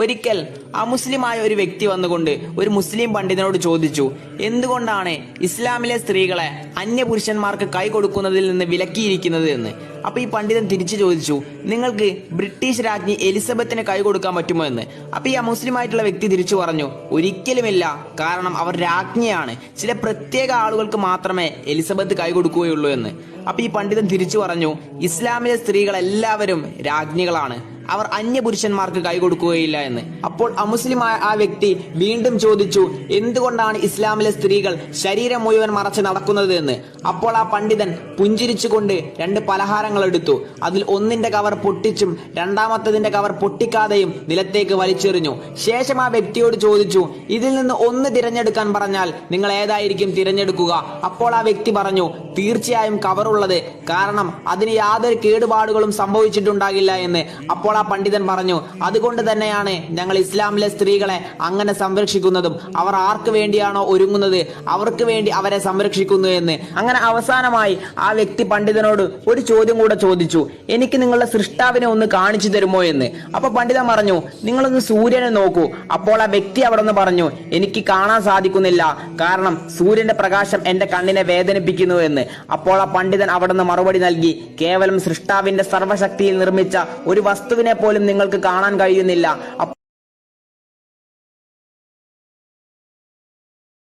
ഒരിക്കൽ അമുസ്ലിമായ ഒരു വ്യക്തി വന്നുകൊണ്ട് ഒരു മുസ്ലിം പണ്ഡിതനോട് ചോദിച്ചു, എന്തുകൊണ്ടാണ് ഇസ്ലാമിലെ സ്ത്രീകളെ അന്യപുരുഷന്മാർക്ക് കൈ കൊടുക്കുന്നതിൽ നിന്ന് വിലക്കിയിരിക്കുന്നത് എന്ന്. അപ്പൊ ഈ പണ്ഡിതൻ തിരിച്ചു ചോദിച്ചു, നിങ്ങൾക്ക് ബ്രിട്ടീഷ് രാജ്ഞി എലിസബത്തിന് കൈ കൊടുക്കാൻ പറ്റുമോ എന്ന്. അപ്പൊ ഈ അമുസ്ലിമായിട്ടുള്ള വ്യക്തി തിരിച്ചു പറഞ്ഞു, ഒരിക്കലുമില്ല, കാരണം അവർ രാജ്ഞിയാണ്, ചില പ്രത്യേക ആളുകൾക്ക് മാത്രമേ എലിസബത്ത് കൈ കൊടുക്കുകയുള്ളൂ എന്ന്. അപ്പൊ ഈ പണ്ഡിതൻ തിരിച്ചു പറഞ്ഞു, ഇസ്ലാമിലെ സ്ത്രീകൾ എല്ലാവരും രാജ്ഞികളാണ്, അവർ അന്യപുരുഷന്മാർക്ക് കൈ കൊടുക്കുകയില്ല എന്ന്. അപ്പോൾ അമുസ്ലിമായ ആ വ്യക്തി വീണ്ടും ചോദിച്ചു, എന്തുകൊണ്ടാണ് ഇസ്ലാമിലെ സ്ത്രീകൾ ശരീരം മുഴുവൻ മറച്ച് നടക്കുന്നത് എന്ന്. അപ്പോൾ ആ പണ്ഡിതൻ പുഞ്ചിരിച്ചുകൊണ്ട് രണ്ട് പലഹാരങ്ങൾ എടുത്തു. അതിൽ ഒന്നിന്റെ കവർ പൊട്ടിച്ചും രണ്ടാമത്തതിന്റെ കവർ പൊട്ടിക്കാതെയും നിലത്തേക്ക് വലിച്ചെറിഞ്ഞു. ശേഷം ആ വ്യക്തിയോട് ചോദിച്ചു, ഇതിൽ നിന്ന് ഒന്ന് തിരഞ്ഞെടുക്കാൻ പറഞ്ഞാൽ നിങ്ങൾ ഏതായിരിക്കും തിരഞ്ഞെടുക്കുക. അപ്പോൾ ആ വ്യക്തി പറഞ്ഞു, തീർച്ചയായും കവറുള്ളത്, കാരണം അതിന് യാതൊരു കേടുപാടുകളും സംഭവിച്ചിട്ടുണ്ടാകില്ല എന്ന്. അപ്പോൾ ആ പണ്ഡിതൻ പറഞ്ഞു, അതുകൊണ്ട് തന്നെയാണ് ഞങ്ങൾ ഇസ്ലാമിലെ സ്ത്രീകളെ അങ്ങനെ സംരക്ഷിക്കുന്നതും അവർ ആർക്ക് വേണ്ടിയാണോ ഒരുങ്ങുന്നത് അവർക്ക് വേണ്ടി അവരെ സംരക്ഷിക്കുന്നു എന്ന്. അങ്ങനെ അവസാനമായി ആ വ്യക്തി പണ്ഡിതനോട് ഒരു ചോദ്യം കൂടെ ചോദിച്ചു, എനിക്ക് നിങ്ങളുടെ സൃഷ്ടാവിനെ ഒന്ന് കാണിച്ചു തരുമോ എന്ന്. അപ്പൊ പണ്ഡിതൻ പറഞ്ഞു, നിങ്ങളൊന്ന് സൂര്യനെ നോക്കൂ. അപ്പോൾ ആ വ്യക്തി അവിടെ നിന്ന് പറഞ്ഞു, എനിക്ക് കാണാൻ സാധിക്കുന്നില്ല, കാരണം സൂര്യന്റെ പ്രകാശം എന്റെ കണ്ണിനെ വേദനിപ്പിക്കുന്നു എന്ന്. അപ്പോൾ ആ പണ്ഡിതൻ അവിടെ നിന്ന് മറുപടി നൽകി, കേവലം സൃഷ്ടാവിന്റെ സർവ്വശക്തിയിൽ നിർമ്മിച്ച ഒരു വസ്തുവിനെ പോലും നിങ്ങൾക്ക് കാണാൻ കഴിയുന്നില്ല.